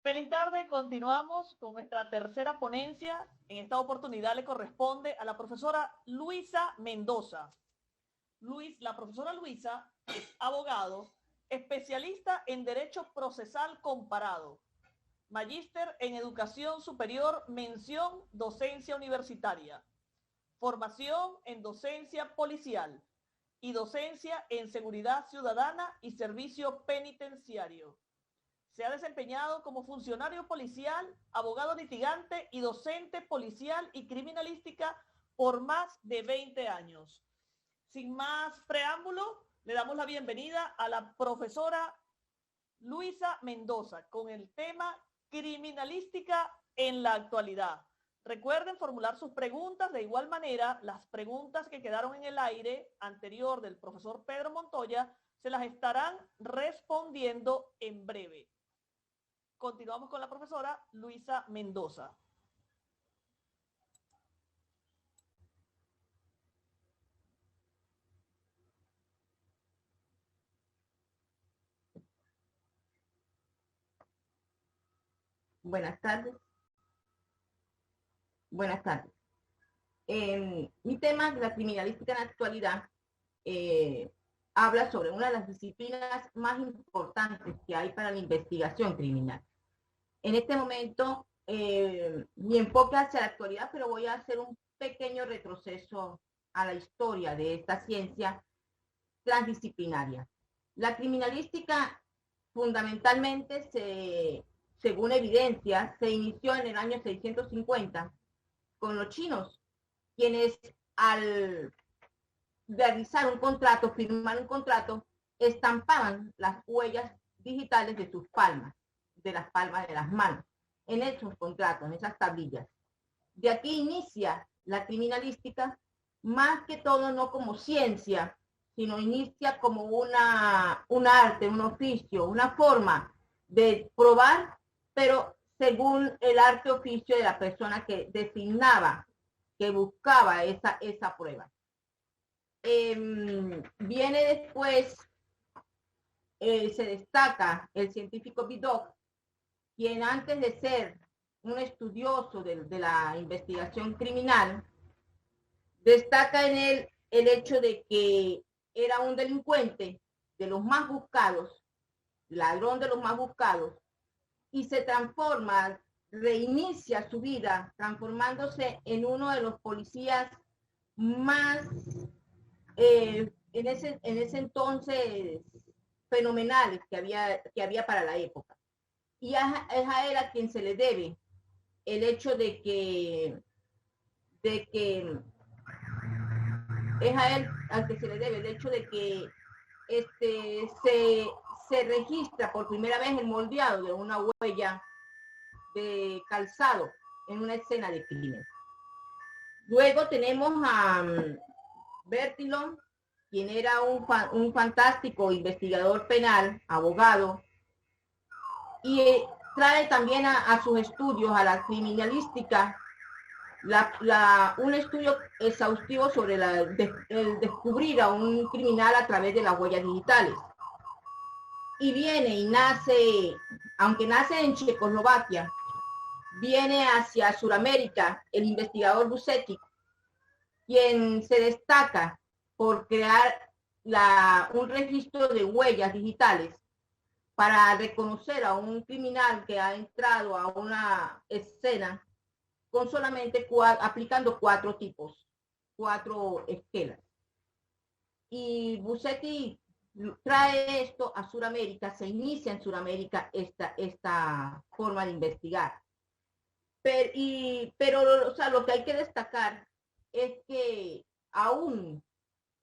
Feliz tarde, continuamos con nuestra tercera ponencia. En esta oportunidad le corresponde a la profesora Luisa Mendoza. La profesora Luisa es abogado, especialista en Derecho Procesal Comparado, magíster en Educación Superior, mención Docencia Universitaria, formación en Docencia Policial y docencia en Seguridad Ciudadana y Servicio Penitenciario. Se ha desempeñado como funcionario policial, abogado litigante y docente policial y criminalística por más de 20 años. Sin más preámbulo, le damos la bienvenida a la profesora Luisa Mendoza con el tema Criminalística en la actualidad. Recuerden formular sus preguntas. De igual manera, las preguntas que quedaron en el aire anterior del profesor Pedro Montoya se las estarán respondiendo en breve. Continuamos con la profesora Luisa Mendoza. Buenas tardes. Buenas tardes. Mi tema, la criminalística en la actualidad, habla sobre una de las disciplinas más importantes que hay para la investigación criminal. En este momento, mi enfoque hacia la actualidad, pero voy a hacer un pequeño retroceso a la historia de esta ciencia transdisciplinaria. La criminalística fundamentalmente, según evidencia, se inició en el año 650 con los chinos, quienes al realizar un contrato, firmar un contrato, estampaban las huellas digitales de sus palmas, de las palmas de las manos, en esos contratos, en esas tablillas. De aquí inicia la criminalística, más que todo no como ciencia, sino inicia como un arte, un oficio, una forma de probar, pero según el arte oficio de la persona que designaba, que buscaba esa prueba. Viene después, se destaca el científico Vidocq, quien antes de ser un estudioso de la investigación criminal, destaca en él el hecho de que era un delincuente de los más buscados, ladrón de los más buscados, y se transforma, reinicia su vida, transformándose en uno de los policías más, en ese entonces, fenomenales que había para la época. Y es a él a quien se le debe el hecho de que es a él al que se le debe el hecho de que se registra por primera vez el moldeado de una huella de calzado en una escena de crimen. Luego tenemos a Bertillon, quien era un fantástico investigador penal, abogado, y trae también a sus estudios, a la criminalística, un estudio exhaustivo sobre el descubrir a un criminal a través de las huellas digitales. Y viene y nace, aunque nace en Checoslovaquia, viene hacia Sudamérica el investigador Busetti, quien se destaca por crear un registro de huellas digitales para reconocer a un criminal que ha entrado a una escena con solamente aplicando cuatro esquelas. Y Busetti trae esto a Sudamérica, se inicia en Sudamérica esta forma de investigar. Pero o sea, lo que hay que destacar es que aún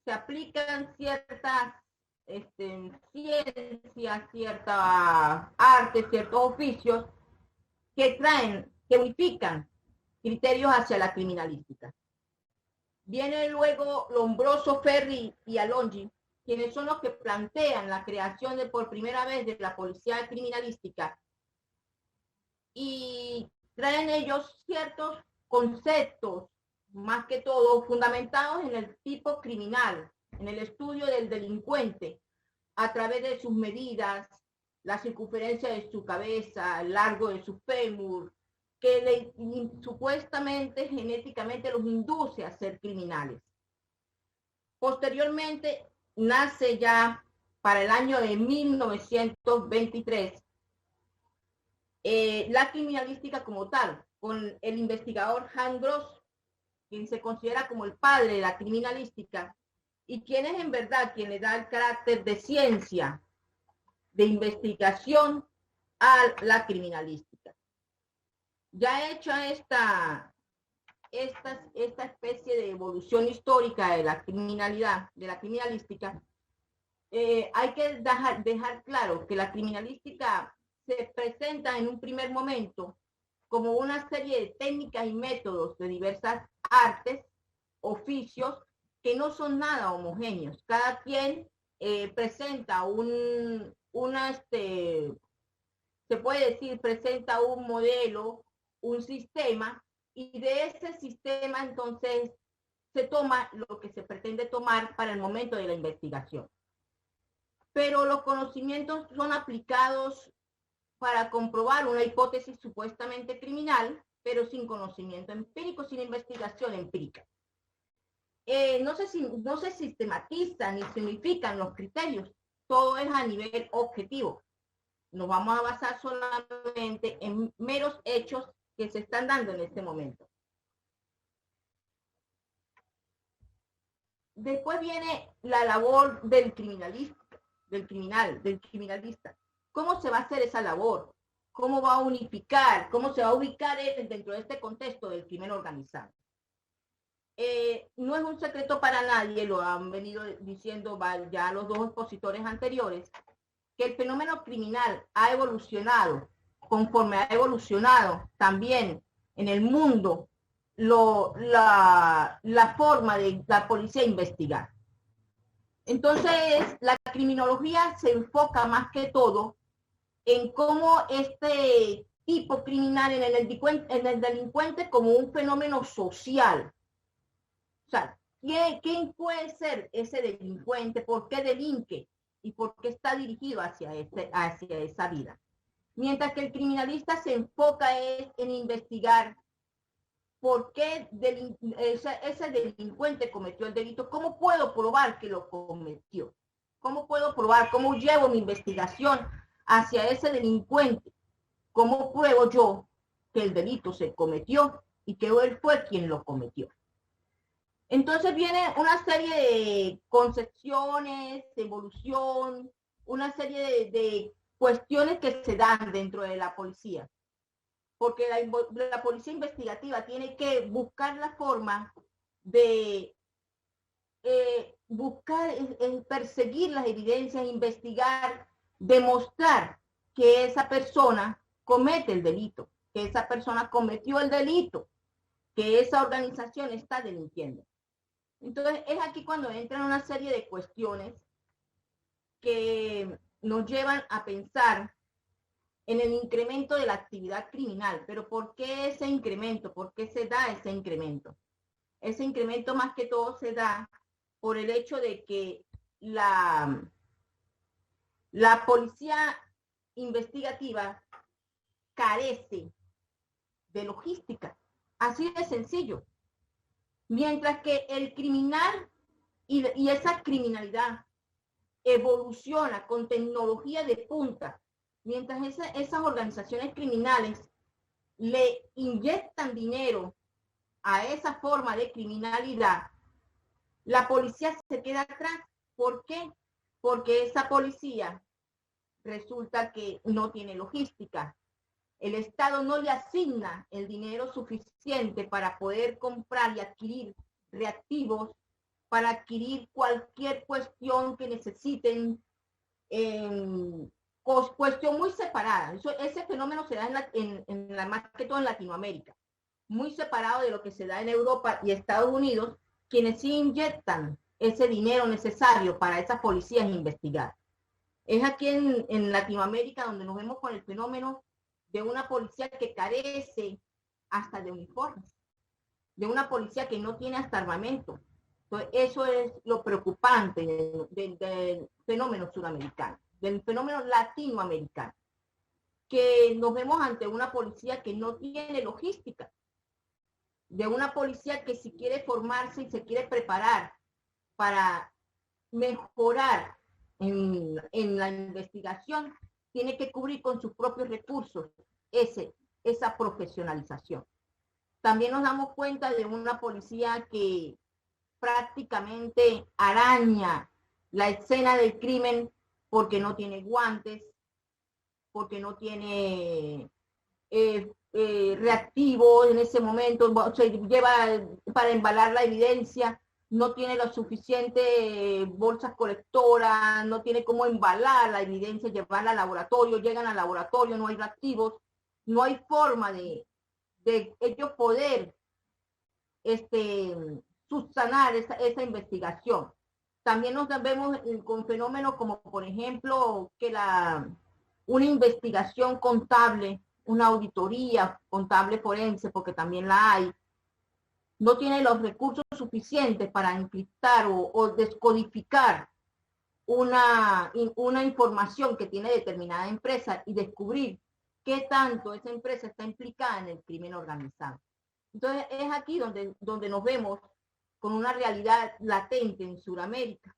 se aplican ciertas ciencias, cierta arte, ciertos oficios que unifican criterios hacia la criminalística. Viene luego Lombroso, Ferri y Alongi, quienes son los que plantean la creación por primera vez de la policía criminalística, y traen ellos ciertos conceptos, más que todo fundamentados en el tipo criminal, en el estudio del delincuente, a través de sus medidas, la circunferencia de su cabeza, el largo de su fémur, que supuestamente genéticamente los induce a ser criminales. Posteriormente, nace ya para el año de 1923 la criminalística como tal, con el investigador Hans Gross, quien se considera como el padre de la criminalística, y quien es en verdad quien le da el carácter de ciencia, de investigación a la criminalística. Ya hecha esta especie de evolución histórica de la criminalidad, de la criminalística, hay que dejar claro que la criminalística se presenta en un primer momento como una serie de técnicas y métodos de diversas artes, oficios, que no son nada homogéneos. Cada quien presenta se puede decir, presenta un modelo, un sistema, y de ese sistema entonces se toma lo que se pretende tomar para el momento de la investigación. Pero los conocimientos son aplicados para comprobar una hipótesis supuestamente criminal, pero sin conocimiento empírico, sin investigación empírica. No se sistematizan ni se unifican los criterios, todo es a nivel objetivo. Nos vamos a basar solamente en meros hechos que se están dando en este momento. Después viene la labor del criminalista. ¿Cómo se va a hacer esa labor? ¿Cómo va a unificar? ¿Cómo se va a ubicar él dentro de este contexto del crimen organizado? No es un secreto para nadie, lo han venido diciendo ya los dos expositores anteriores, que el fenómeno criminal ha evolucionado. Conforme ha evolucionado también en el mundo la forma de la policía investigar. Entonces, la criminología se enfoca más que todo en cómo este tipo criminal en el delincuente como un fenómeno social. O sea, ¿quién puede ser ese delincuente? ¿Por qué delinque? ¿Y por qué está dirigido hacia esa vida? Mientras que el criminalista se enfoca en investigar por qué ese delincuente cometió el delito. ¿Cómo puedo probar que lo cometió? ¿Cómo puedo probar? ¿Cómo llevo mi investigación hacia ese delincuente? ¿Cómo pruebo yo que el delito se cometió y que él fue quien lo cometió? Entonces viene una serie de concepciones, evolución, una serie de cuestiones que se dan dentro de la policía. Porque la policía investigativa tiene que buscar la forma de perseguir las evidencias, investigar, demostrar que esa persona comete el delito, que esa persona cometió el delito, que esa organización está delinquiendo. Entonces es aquí cuando entran una serie de cuestiones que nos llevan a pensar en el incremento de la actividad criminal. Pero ¿por qué ese incremento? ¿Por qué se da ese incremento? Ese incremento más que todo se da por el hecho de que la policía investigativa carece de logística. Así de sencillo. Mientras que el criminal y esa criminalidad evoluciona con tecnología de punta, mientras esas organizaciones criminales le inyectan dinero a esa forma de criminalidad, la policía se queda atrás. ¿Por qué? Porque esa policía resulta que no tiene logística. El Estado no le asigna el dinero suficiente para poder comprar y adquirir reactivos, para adquirir cualquier cuestión que necesiten, cuestión muy separada. Ese fenómeno se da más que todo en Latinoamérica, muy separado de lo que se da en Europa y Estados Unidos, quienes sí inyectan ese dinero necesario para esas policías investigar. Es aquí en Latinoamérica donde nos vemos con el fenómeno de una policía que carece hasta de uniformes, de una policía que no tiene hasta armamento. Entonces, eso es lo preocupante del fenómeno suramericano. del fenómeno latinoamericano, que nos vemos ante una policía que no tiene logística, de una policía que si quiere formarse y se quiere preparar para mejorar en la investigación, tiene que cubrir con sus propios recursos esa profesionalización. También nos damos cuenta de una policía que prácticamente araña la escena del crimen porque no tiene guantes, porque no tiene reactivos en ese momento, se lleva para embalar la evidencia, no tiene lo suficiente bolsas colectoras, no tiene cómo embalar la evidencia, llevarla al laboratorio, llegan al laboratorio, no hay reactivos, no hay forma de ellos poder subsanar esa investigación. También nos vemos con fenómenos como, por ejemplo, que una investigación contable, una auditoría contable forense, porque también la hay, no tiene los recursos suficientes para encriptar o descodificar una información que tiene determinada empresa y descubrir qué tanto esa empresa está implicada en el crimen organizado. Entonces es aquí donde nos vemos con una realidad latente en Sudamérica,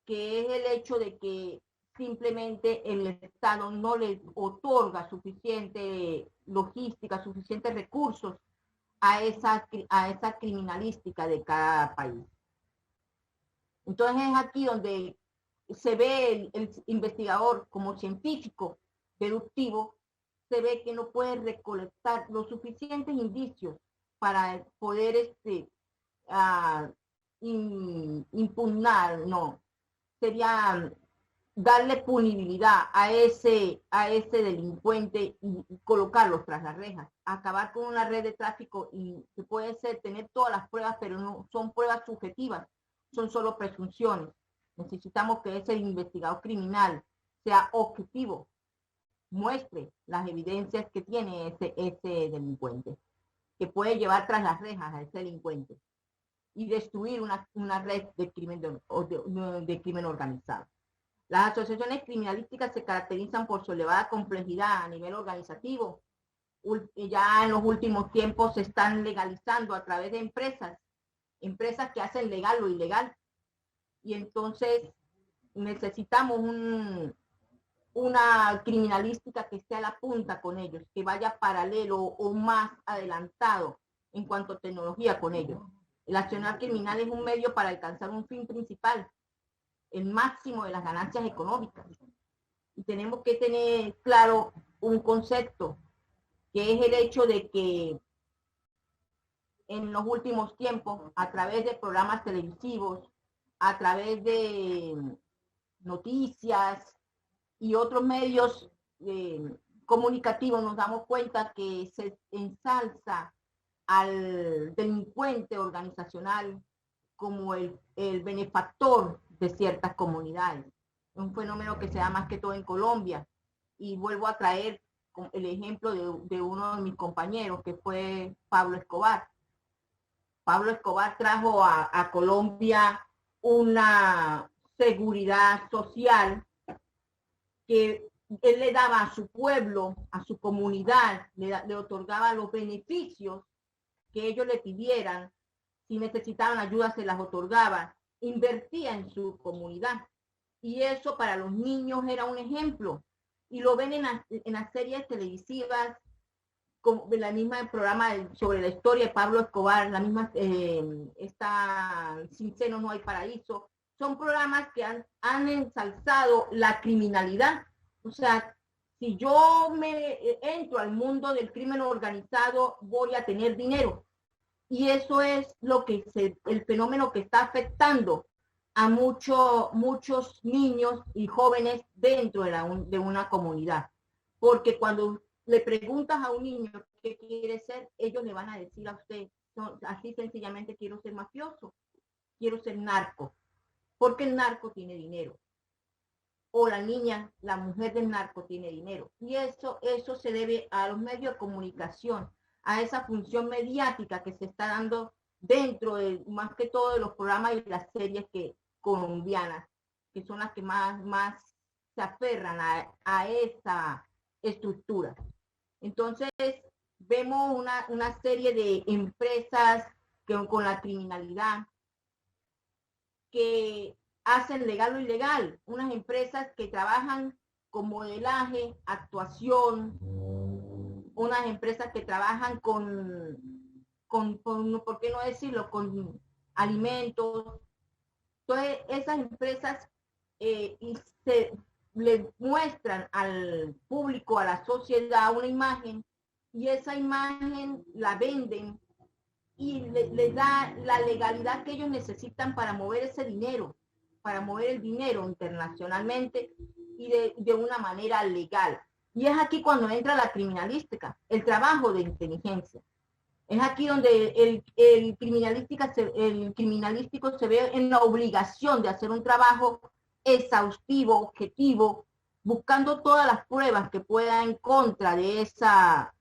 que es el hecho de que simplemente el Estado no le otorga suficiente logística, suficientes recursos a esa criminalística de cada país. Entonces es aquí donde se ve el investigador como científico deductivo, se ve que no puede recolectar los suficientes indicios para poder impugnar, no, sería darle punibilidad a ese delincuente y colocarlos tras las rejas, acabar con una red de tráfico y que puede ser tener todas las pruebas, pero no son pruebas subjetivas, son solo presunciones. Necesitamos que ese investigador criminal sea objetivo, muestre las evidencias que tiene ese delincuente, que puede llevar tras las rejas a ese delincuente y destruir una red de crimen organizado. Las asociaciones criminalísticas se caracterizan por su elevada complejidad a nivel organizativo. Ya en los últimos tiempos se están legalizando a través de empresas que hacen legal lo ilegal. Y entonces necesitamos una criminalística que esté a la punta con ellos, que vaya paralelo o más adelantado en cuanto a tecnología con ellos. El accionar criminal es un medio para alcanzar un fin principal, el máximo de las ganancias económicas. Y tenemos que tener claro un concepto, que es el hecho de que en los últimos tiempos, a través de programas televisivos, a través de noticias y otros medios comunicativos, nos damos cuenta que se ensalza al delincuente organizacional como el benefactor de ciertas comunidades. Un fenómeno que se da más que todo en Colombia. Y vuelvo a traer el ejemplo de uno de mis compañeros, que fue Pablo Escobar. Pablo Escobar trajo a Colombia una seguridad social que él le daba a su pueblo, a su comunidad, le otorgaba los beneficios que ellos le pidieran. Si necesitaban ayuda, se las otorgaba, invertía en su comunidad. Y eso para los niños era un ejemplo. Y lo ven en las series televisivas, como la misma programa sobre la historia de Pablo Escobar, la misma está Sin Seno No Hay Paraíso. Son programas que han ensalzado la criminalidad. O sea, si yo me entro al mundo del crimen organizado, voy a tener dinero. Y eso es el fenómeno que está afectando a muchos niños y jóvenes dentro de una comunidad. Porque cuando le preguntas a un niño qué quiere ser, ellos le van a decir a usted, así sencillamente, quiero ser mafioso, quiero ser narco, porque el narco tiene dinero. O la niña, la mujer del narco tiene dinero. Y eso se debe a los medios de comunicación, a esa función mediática que se está dando dentro de, más que todo, de los programas y las series colombianas, que son las que más se aferran a esa estructura. Entonces, vemos una serie de empresas que con la criminalidad que hacen legal lo ilegal, unas empresas que trabajan con modelaje, actuación, unas empresas que trabajan con ¿por qué no decirlo?, con alimentos. Entonces, esas empresas y se le muestran al público, a la sociedad, una imagen, y esa imagen la venden y le da la legalidad que ellos necesitan para mover ese dinero, para mover el dinero internacionalmente y de una manera legal. Y es aquí cuando entra la criminalística, el trabajo de inteligencia. Es aquí donde el criminalístico se ve en la obligación de hacer un trabajo exhaustivo, objetivo, buscando todas las pruebas que pueda en contra de esa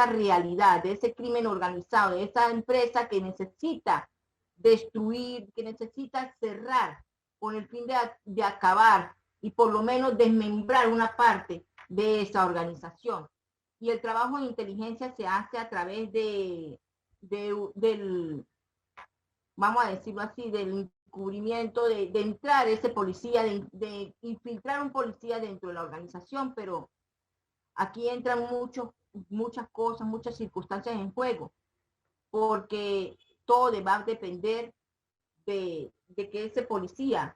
realidad, de ese crimen organizado, de esa empresa que necesita destruir, que necesita cerrar con el fin de acabar y por lo menos desmembrar una parte de esa organización. Y el trabajo de inteligencia se hace a través del, vamos a decirlo así, del encubrimiento, de entrar ese policía, de infiltrar un policía dentro de la organización, pero aquí entran muchas cosas, muchas circunstancias en juego, porque todo va a depender de que ese policía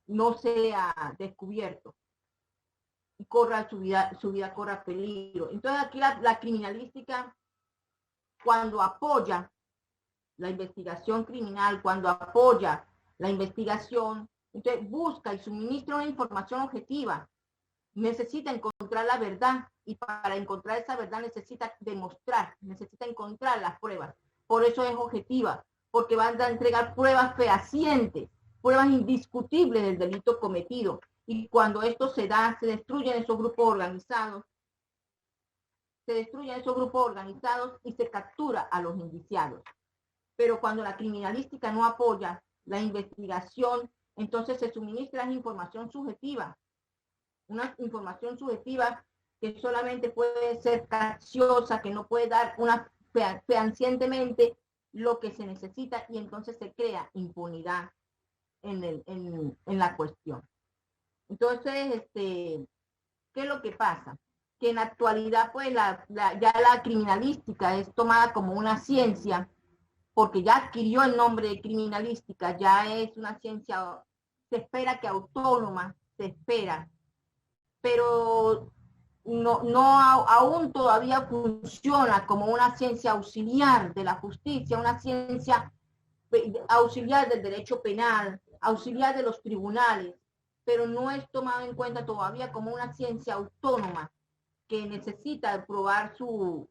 no sea descubierto y corra su vida corra peligro. Entonces aquí la criminalística, cuando apoya la investigación criminal, cuando apoya la investigación, entonces busca y suministra una información objetiva, necesita encontrar la verdad y para encontrar esa verdad necesita demostrar, necesita encontrar las pruebas. Por eso es objetiva, porque van a entregar pruebas fehacientes, pruebas indiscutibles del delito cometido. Y cuando esto se da, se destruyen esos grupos organizados, y se captura a los indiciados. Pero cuando la criminalística no apoya la investigación, entonces se suministra información subjetiva, una información subjetiva que solamente puede ser capciosa, que no puede dar fehacientemente lo que se necesita, y entonces se crea impunidad en la cuestión. Entonces, ¿qué es lo que pasa? Que en la actualidad, pues, ya la criminalística es tomada como una ciencia, porque ya adquirió el nombre de criminalística, ya es una ciencia, se espera que autónoma, se espera, pero aún todavía funciona como una ciencia auxiliar de la justicia, una ciencia auxiliar del derecho penal, auxiliar de los tribunales, pero no es tomado en cuenta todavía como una ciencia autónoma que necesita probar su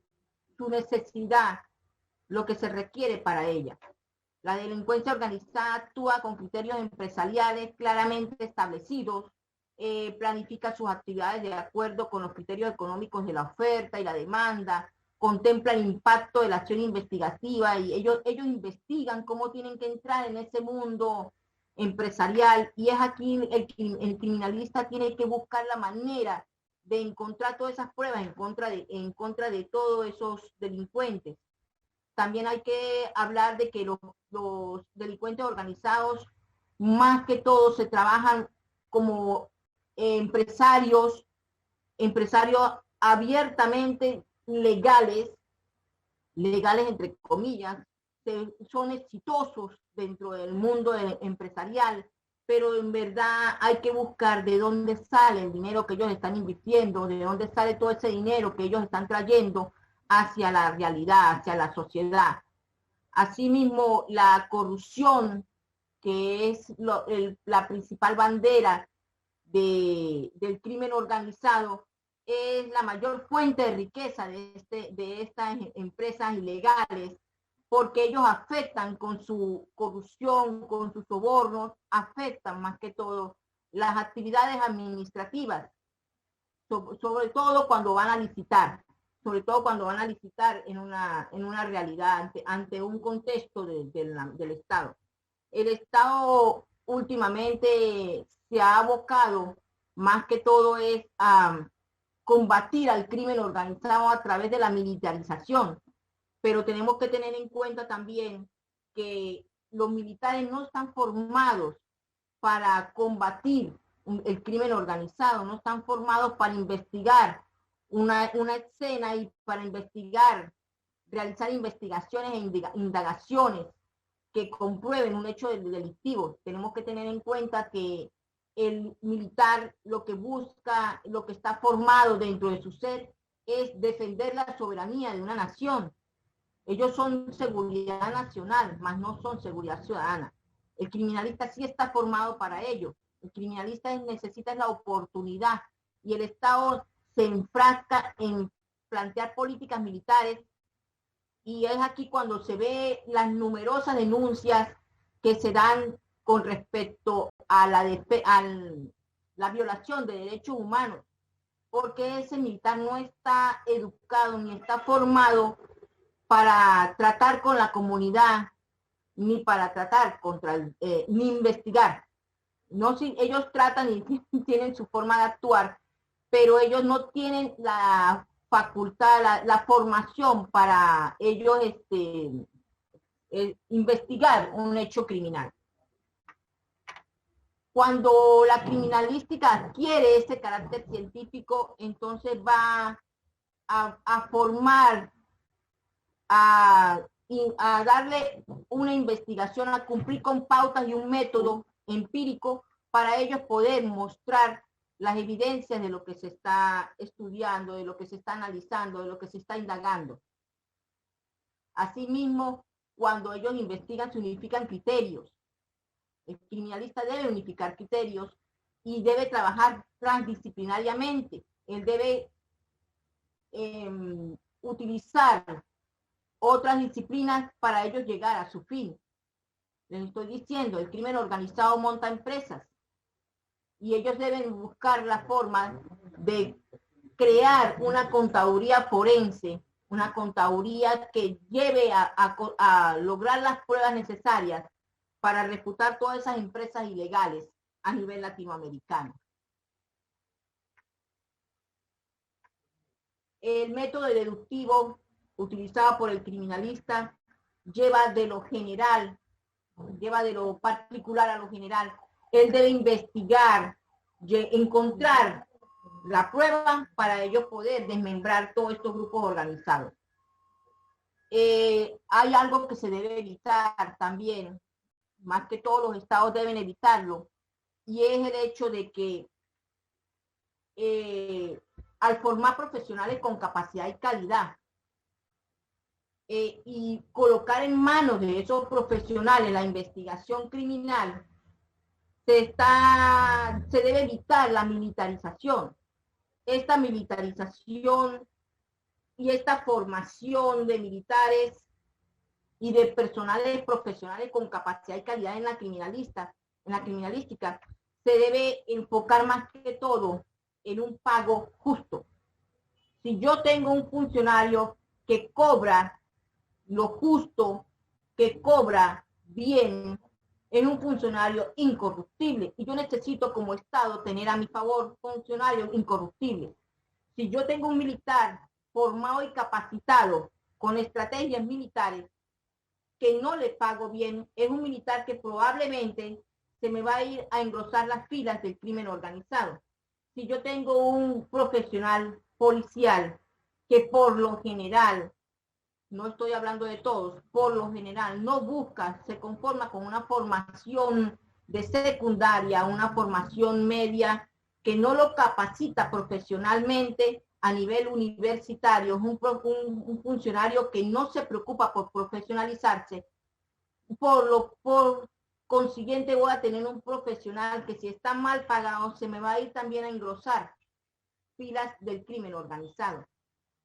necesidad, lo que se requiere para ella. La delincuencia organizada actúa con criterios empresariales claramente establecidos, planifica sus actividades de acuerdo con los criterios económicos de la oferta y la demanda, contempla el impacto de la acción investigativa y ellos investigan cómo tienen que entrar en ese mundo empresarial, y es aquí el criminalista tiene que buscar la manera de encontrar todas esas pruebas en contra de todos esos delincuentes. También hay que hablar de que los delincuentes organizados más que todo se trabajan como empresarios abiertamente legales entre comillas, son exitosos dentro del mundo empresarial, pero en verdad hay que buscar de dónde sale el dinero que ellos están invirtiendo, de dónde sale todo ese dinero que ellos están trayendo hacia la realidad, hacia la sociedad. Asimismo, la corrupción, que es la principal bandera del crimen organizado, es la mayor fuente de riqueza de estas empresas ilegales, porque ellos afectan con su corrupción, con sus sobornos, afectan más que todo las actividades administrativas, sobre todo cuando van a licitar, en una realidad, ante un contexto del Estado. El Estado últimamente se ha abocado más que todo es combatir al crimen organizado a través de la militarización. Pero tenemos que tener en cuenta también que los militares no están formados para combatir el crimen organizado, no están formados para investigar una escena y para investigar, realizar investigaciones e indagaciones que comprueben un hecho delictivo. Tenemos que tener en cuenta que el militar lo que busca, lo que está formado dentro de su ser es defender la soberanía de una nación. Ellos son seguridad nacional, mas no son seguridad ciudadana. El criminalista sí está formado para ello. El criminalista necesita la oportunidad y el Estado se enfrasca en plantear políticas militares, y es aquí cuando se ve las numerosas denuncias que se dan con respecto a la violación de derechos humanos, porque ese militar no está educado ni está formado para tratar con la comunidad, ni para tratar contra ni investigar. No, si ellos tratan y tienen su forma de actuar, pero ellos no tienen la facultad, la formación para ellos investigar un hecho criminal. Cuando la criminalística adquiere ese carácter científico, entonces va a formar, a darle una investigación, a cumplir con pautas y un método empírico para ellos poder mostrar las evidencias de lo que se está estudiando, de lo que se está analizando, de lo que se está indagando. Asimismo, cuando ellos investigan, se unifican criterios. El criminalista debe unificar criterios y debe trabajar transdisciplinariamente. Él debe utilizar otras disciplinas para ellos llegar a su fin. Les estoy diciendo, el crimen organizado monta empresas y ellos deben buscar la forma de crear una contaduría forense, una contaduría que lleve a lograr las pruebas necesarias para refutar todas esas empresas ilegales a nivel latinoamericano. El método deductivo utilizado por el criminalista lleva de lo general, lleva de lo particular a lo general. Él debe investigar, encontrar la prueba para ellos poder desmembrar todos estos grupos organizados. Hay algo que se debe evitar también, más que todos los estados deben evitarlo, y es el hecho de que al formar profesionales con capacidad y calidad, y colocar en manos de esos profesionales la investigación criminal, se debe evitar la militarización. Esta militarización y esta formación de militares y de personales profesionales con capacidad y calidad en la criminalística, se debe enfocar más que todo en un pago justo. Si yo tengo un funcionario que cobra lo justo, que cobra bien, es un funcionario incorruptible, y yo necesito como Estado tener a mi favor funcionarios incorruptibles. Si yo tengo un militar formado y capacitado con estrategias militares que no le pago bien, es un militar que probablemente se me va a ir a engrosar las filas del crimen organizado. Si yo tengo un profesional policial que por lo general, no estoy hablando de todos, por lo general no busca, se conforma con una formación de secundaria, una formación media que no lo capacita profesionalmente a nivel universitario, es un funcionario que no se preocupa por profesionalizarse, por consiguiente voy a tener un profesional que si está mal pagado se me va a ir también a engrosar filas del crimen organizado.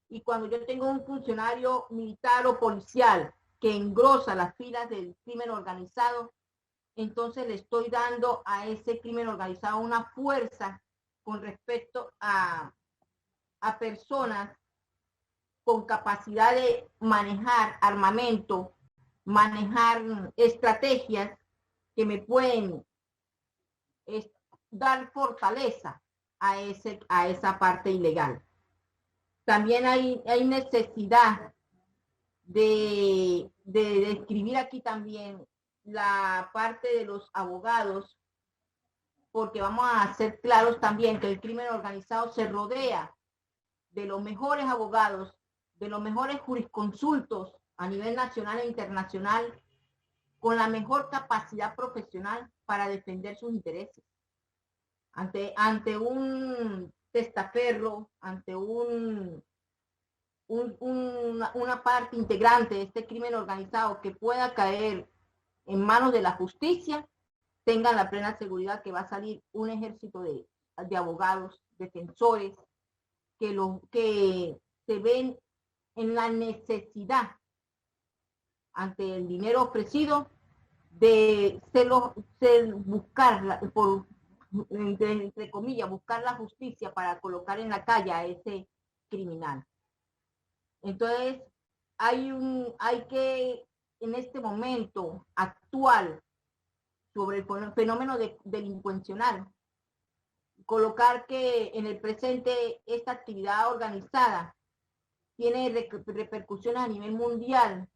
Y cuando yo tengo un funcionario militar o policial que engrosa las filas del crimen organizado, entonces le estoy dando a ese crimen organizado una fuerza con respecto a personas con capacidad de manejar armamento, manejar estrategias que me pueden dar fortaleza a esa parte ilegal. También hay necesidad de describir aquí también la parte de los abogados, porque vamos a ser claros también que el crimen organizado se rodea de los mejores abogados, de los mejores jurisconsultos a nivel nacional e internacional, con la mejor capacidad profesional para defender sus intereses. Ante un testaferro, ante una parte integrante de este crimen organizado que pueda caer en manos de la justicia, tengan la plena seguridad que va a salir un ejército de abogados, defensores, que se ven en la necesidad ante el dinero ofrecido de buscar, entre comillas, buscar la justicia para colocar en la calle a ese criminal. Entonces, hay que, en este momento actual, sobre el fenómeno delincuencial, colocar que en el presente esta actividad organizada tiene repercusiones a nivel mundial,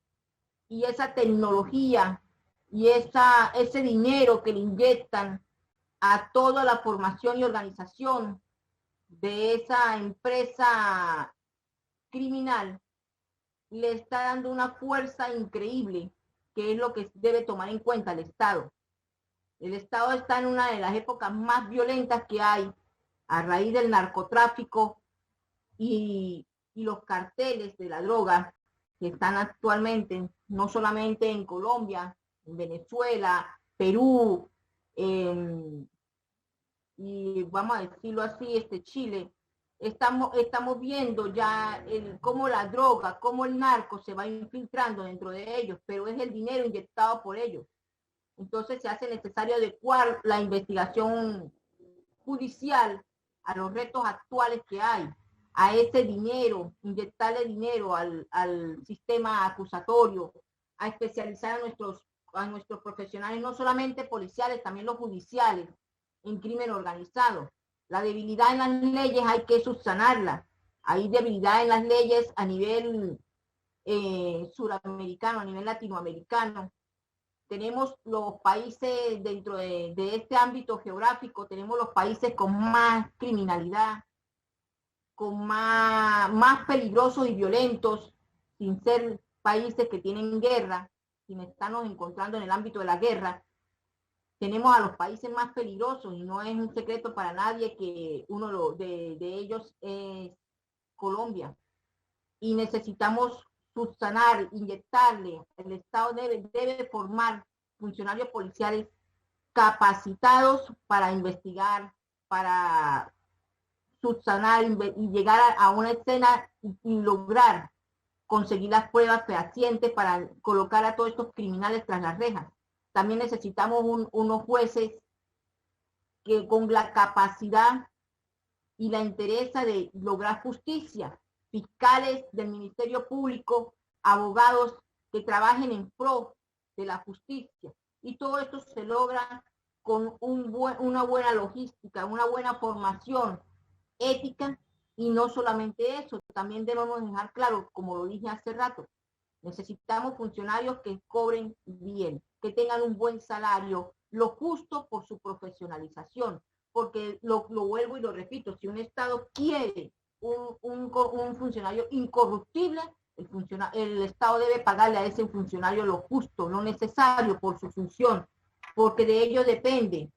y esa tecnología y ese dinero que le inyectan a toda la formación y organización de esa empresa criminal le está dando una fuerza increíble, que es lo que debe tomar en cuenta el Estado. El Estado está en una de las épocas más violentas que hay a raíz del narcotráfico y los carteles de la droga que están actualmente, no solamente en Colombia, en Venezuela, Perú, y vamos a decirlo así, Chile. Estamos viendo ya cómo la droga, cómo el narco se va infiltrando dentro de ellos, pero es el dinero inyectado por ellos. Entonces se hace necesario adecuar la investigación judicial a los retos actuales que hay, a ese dinero, inyectarle dinero al sistema acusatorio, a especializar a nuestros profesionales, no solamente policiales, también los judiciales, en crimen organizado. La debilidad en las leyes hay que subsanarla. Hay debilidad en las leyes a nivel suramericano, a nivel latinoamericano. Tenemos los países dentro de este ámbito geográfico, tenemos los países con más criminalidad, con más peligrosos y violentos, sin ser países que tienen guerra, sin estarnos encontrando en el ámbito de la guerra. Tenemos a los países más peligrosos y no es un secreto para nadie que uno de ellos es Colombia. Y necesitamos subsanar, inyectarle. El Estado debe formar funcionarios policiales capacitados para investigar, para subsanar y llegar a una escena y lograr conseguir las pruebas fehacientes para colocar a todos estos criminales tras las rejas. También necesitamos unos jueces que con la capacidad y la interesa de lograr justicia, fiscales del Ministerio Público, abogados que trabajen en pro de la justicia. Y todo esto se logra con una buena logística, una buena formación ética, y no solamente eso, también debemos dejar claro, como lo dije hace rato, necesitamos funcionarios que cobren bien, que tengan un buen salario, lo justo por su profesionalización, porque lo vuelvo y lo repito, si un Estado quiere un funcionario incorruptible, el Estado debe pagarle a ese funcionario lo justo, lo necesario por su función, porque de ello depende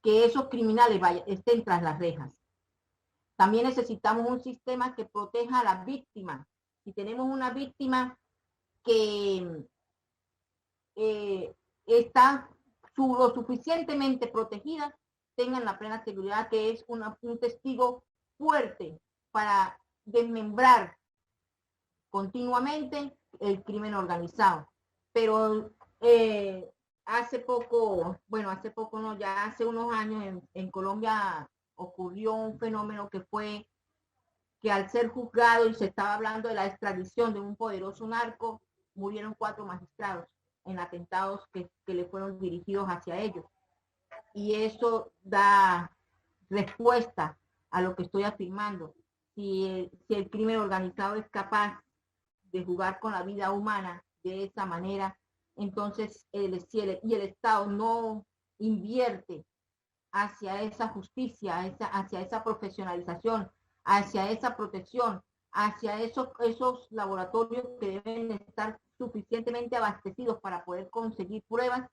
que esos criminales estén tras las rejas. También necesitamos un sistema que proteja a las víctimas. Si tenemos una víctima que está lo suficientemente protegida, tengan la plena seguridad que es un testigo fuerte para desmembrar continuamente el crimen organizado. Pero hace poco no, ya hace unos años en Colombia ocurrió un fenómeno que fue que al ser juzgado y se estaba hablando de la extradición de un poderoso narco, murieron 4 magistrados en atentados que le fueron dirigidos hacia ellos. Y eso da respuesta a lo que estoy afirmando. Si el crimen organizado es capaz de jugar con la vida humana de esa manera, entonces y el Estado no invierte hacia esa justicia, hacia esa profesionalización, hacia esa protección, hacia esos laboratorios que deben estar suficientemente abastecidos para poder conseguir pruebas,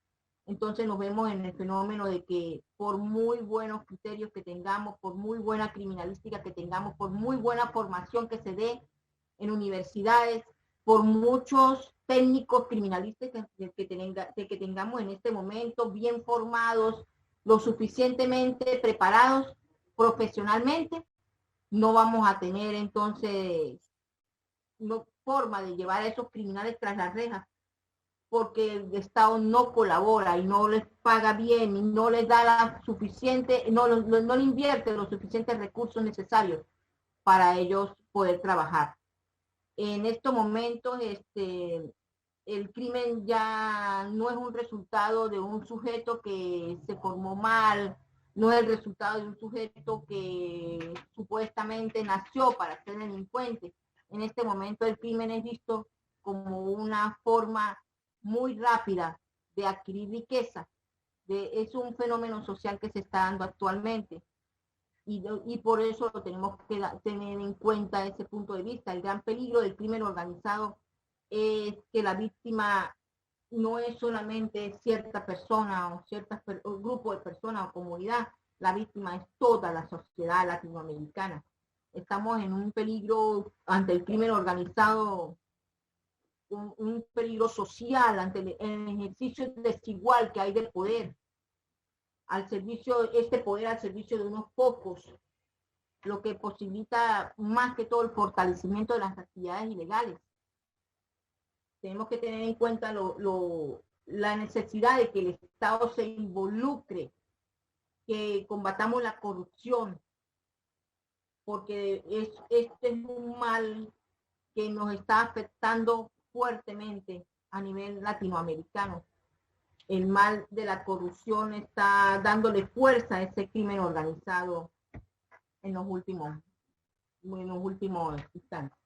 entonces nos vemos en el fenómeno de que por muy buenos criterios que tengamos, por muy buena criminalística que tengamos, por muy buena formación que se dé en universidades, por muchos técnicos criminalistas que tengamos en este momento bien formados, lo suficientemente preparados profesionalmente, no vamos a tener entonces forma de llevar a esos criminales tras las rejas, porque el Estado no colabora y no les paga bien y no les da la suficiente, no le invierte los suficientes recursos necesarios para ellos poder trabajar. En estos momentos, el crimen ya no es un resultado de un sujeto que se formó mal, no es el resultado de un sujeto que supuestamente nació para ser delincuente. En este momento el crimen es visto como una forma muy rápida de adquirir riqueza. Es un fenómeno social que se está dando actualmente. Y por eso lo tenemos que tener en cuenta ese punto de vista. El gran peligro del crimen organizado es que la víctima no es solamente cierta persona o grupo de personas o comunidad, la víctima es toda la sociedad latinoamericana. Estamos en un peligro ante el crimen organizado, un peligro social ante el ejercicio desigual que hay del poder, poder al servicio de unos pocos, lo que posibilita más que todo el fortalecimiento de las actividades ilegales. Tenemos que tener en cuenta la necesidad de que el Estado se involucre, que combatamos la corrupción, porque este es un mal que nos está afectando fuertemente a nivel latinoamericano. El mal de la corrupción está dándole fuerza a ese crimen organizado en los últimos instantes.